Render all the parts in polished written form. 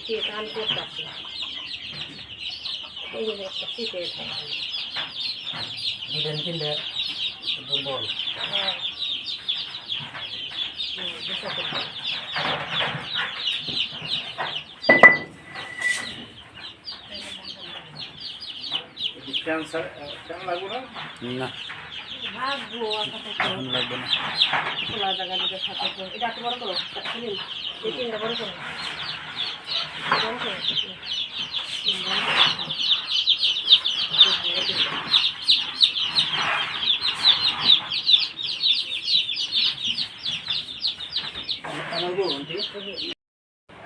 কে কান করতেছে এই যে একটা শীতে থাকে দুদিন কিনলে দুর্বল। হ্যাঁ বুঝতে পারছি ক্যান্সার কেমন লাগবে না? না ভাগবো কেমন লাগবে না। খোলা জায়গা দিকে থাকবে এটা একটু বড় করো খুলিন এই তিনটা বড় করো বড় করো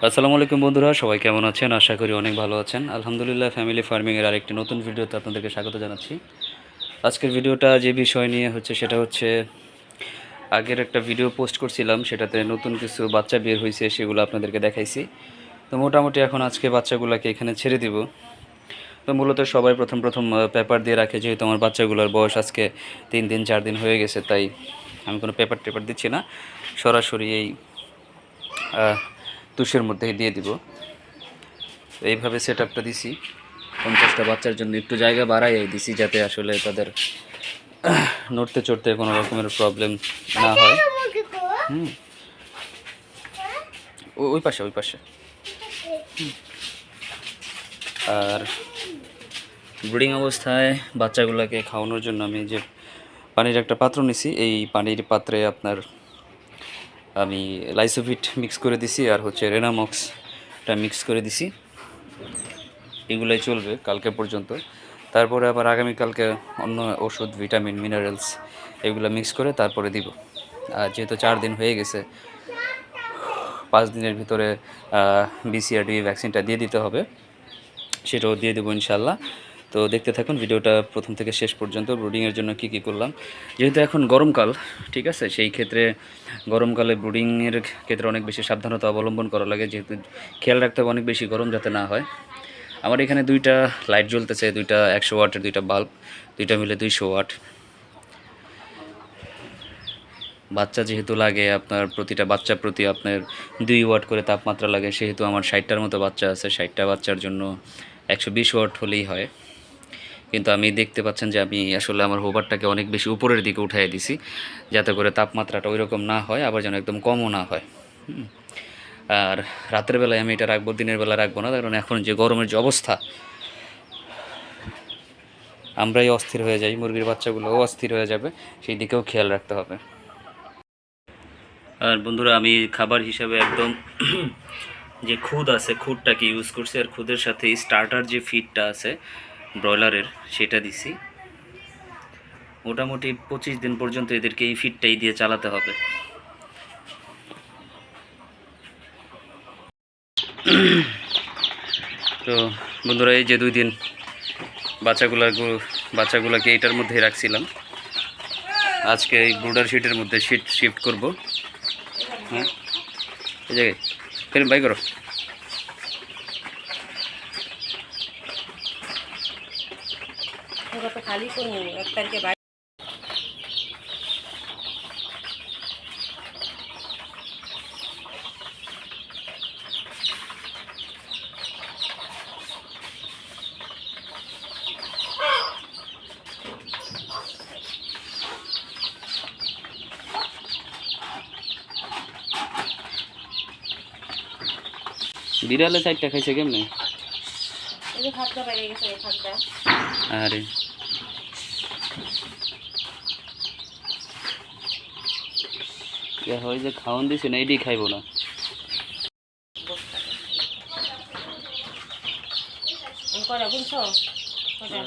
আসসালামু আলাইকুম বন্ধুরা, সবাই কেমন আছেন? আশা করি অনেক ভালো আছেন। আলহামদুলিল্লাহ, ফ্যামিলি ফার্মিংয়ের আরেকটি নতুন ভিডিওতে আপনাদেরকে স্বাগত জানাচ্ছি। আজকের ভিডিওটা যে বিষয় নিয়ে হচ্ছে সেটা হচ্ছে আগের একটা ভিডিও পোস্ট করছিলাম, সেটাতে নতুন কিছু বাচ্চা বের হয়েছে, সেগুলো আপনাদেরকে দেখাইছি। তো মোটামুটি এখন আজকে বাচ্চাগুলোকে এখানে ছেড়ে দিব। তো মূলত সবাই প্রথম পেপার দিয়ে রাখে, যেহেতু আমার বাচ্চাগুলোর বয়স আজকে 3 দিন 4 দিন হয়ে গেছে, তাই আমি কোনো পেপার দিচ্ছি না, সরাসরি এই তুষের মধ্যেই দিয়ে দিব। এইভাবে সেট আপটা দিছি 50টা বাচ্চার জন্য, একটু জায়গা বাড়াই দিছি যাতে আসলে তাদের নড়তে চড়তে কোনো রকমের প্রবলেম না হয়। ওই পাশে আর ব্রিডিং অবস্থায় বাচ্চাগুলোকে খাওয়ানোর জন্য আমি যে পানির একটা পাত্র নিছি, এই পানির পাত্রে আমি লাইসোভিট মিক্স করে দিছি আর হচ্ছে রেনামক্সটা মিক্স করে দিছি। এগুলোই চলবে কালকে পর্যন্ত। তারপরে আবার আগামীকালকে অন্য ওষুধ, ভিটামিন, মিনারেলস এগুলো মিক্স করে তারপরে দিব। আর যেহেতু 4 দিন হয়ে গেছে, 5 দিনের ভিতরে BCRD ভ্যাকসিনটা দিয়ে দিতে হবে, সেটাও দিয়ে দেবো ইনশাল্লাহ। তো দেখতে থাকুন ভিডিওটা প্রথম থেকে শেষ পর্যন্ত। ব্রুডিংয়ের জন্য কি করলাম, যেহেতু এখন গরমকাল, ঠিক আছে, সেই ক্ষেত্রে গরমকালে ব্রুডিংয়ের ক্ষেত্রে অনেক বেশি সাবধানতা অবলম্বন করা লাগে, যেহেতু খেয়াল রাখতে হবে অনেক বেশি গরম যাতে না হয়। আমার এখানে 2টা লাইট জ্বলতেছে, 2টা 100 ওয়াটের 2টা বাল্ব, 2টা মিলে 200 ওয়াট। বাচ্চা যেহেতু লাগে আপনার, প্রতিটা বাচ্চা প্রতি আপনার 2 ওয়াট করে তাপমাত্রা লাগে, সেহেতু আমার 60টার মতো বাচ্চা আছে, 60টা বাচ্চার জন্য 120 ওয়াট হলেই হয়। কিন্তু আমি দেখতে পাচ্ছেন যে আমি আসলে আমার হোভারটাকে অনেক বেশি উপরের দিকে উঠাই দিছি, যাতে করে তাপমাত্রাটা ওই রকম না হয়, আবার যেন একদম কমও না হয়। আর রাতের বেলায় আমি এটা রাখবো, দিনের বেলা রাখবো না, কারণ এখন যে গরমের যে অবস্থা, আমরাই অস্থির হয়ে যাই, মুরগির বাচ্চাগুলোও অস্থির হয়ে যাবে, সেই দিকেও খেয়াল রাখতে হবে। আর বন্ধুরা, আমি খাবার হিসাবে একদম যে খুদ আছে, খুদটাকে ইউজ করছি, আর খুদের সাথে স্টার্টার যে ফিডটা আছে ব্রয়লারের, সেটা দিছি। মোটামুটি 25 দিন পর্যন্ত এদেরকে এই ফিডটাই দিয়ে চালাতে হবে। তো বন্ধুরা, এই যে 2 দিন বাচ্চাগুলোকে এইটার মধ্যেই রাখছিলাম, আজকে এই ব্রুডার শিটের মধ্যে শিফট করব। হ্যাঁ, এই জায়গায় ফের বাই করো। খালি করবো 1 তারিখে বিড়ালে 4টা খাইছে কেমনে? এই যে খাদ্য পেয়ে গেছে, এই খাদ্য আরে হয় যে খাওয়ান দিছে না, এটাই খাইবো না। কয়টা বুঝছো কয়টা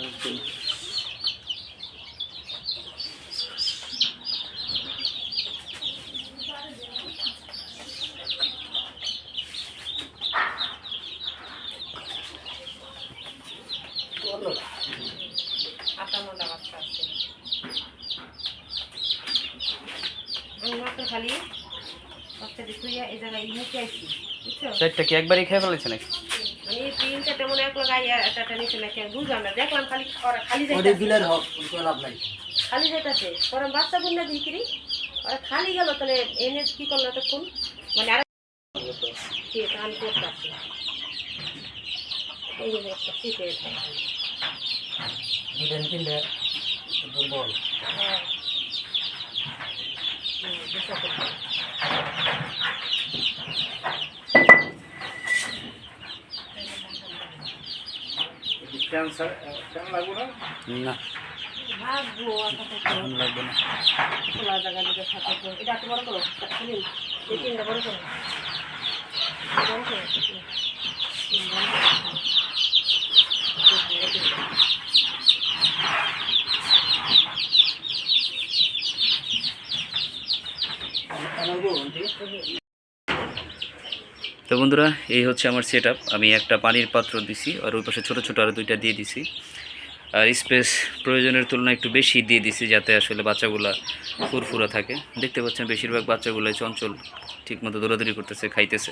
আটানোটা বাচ্চা আছে আমি মাত্র খালি বাচ্চা দেখুইয়া এই জায়গায় নিচে আইছি, বুঝছো? 4টা কি একবারই খেয়ে ফেলেছে নাকি? মানে 3-4টা মনে এক লাগাইয়া একটা নিচে নাকি বুঝলাম না, দেখলাম খালি ওরা খালি ওরে যাইতাছে, দিলের হোক, কোনো লাভ নাই। খালি যাইতাছে, পরে বাচ্চা বুন্না বিক্রি ওরা খালি গেল, তাহলে এনে কি করলো এতক্ষণ, মানে আর আমি করতে আসছি এই যে একটা শীতে দুদিন কিনলে দুর্বল। হ্যাঁ বুঝতে পারছি। না ভাগবো এখন লাগবে না। খোলা জায়গা দিকে থাকে তো এটা একটু বড় করো সুনীল এই তিনটা বড় করো বড় করো তো বন্ধুরা, এই হচ্ছে আমার সেট আপ। আমি একটা পানির পাত্র দিছি আর ওই পাশে ছোটো ছোটো আরও দুইটা দিয়ে দিছি। আর স্পেস প্রয়োজনের তুলনায় একটু বেশি দিয়ে দিছি যাতে আসলে বাচ্চাগুলা ফুরফুরা থাকে। দেখতে পাচ্ছেন বেশিরভাগ বাচ্চাগুলোই চঞ্চল, ঠিকমতো দৌড়াদৌড়ি করতেছে, খাইতেছে।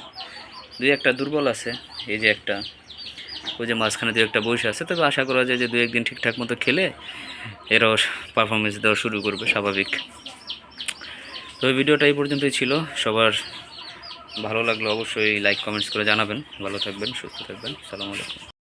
দুই একটা দুর্বল আছে, এই যে একটা, ওই যে মাঝখানে দুই একটা বসে আছে। তবে আশা করা যায় যে দু একদিন ঠিকঠাক মতো খেলে এরাও পারফরমেন্স দেওয়া শুরু করবে স্বাভাবিক। তো এই ভিডিওটা এই পর্যন্তই ছিল। সবার ভালো লাগলো অবশ্যই লাইক কমেন্টস করে জানাবেন। ভালো থাকবেন, সুস্থ থাকবেন। আসসালামু আলাইকুম।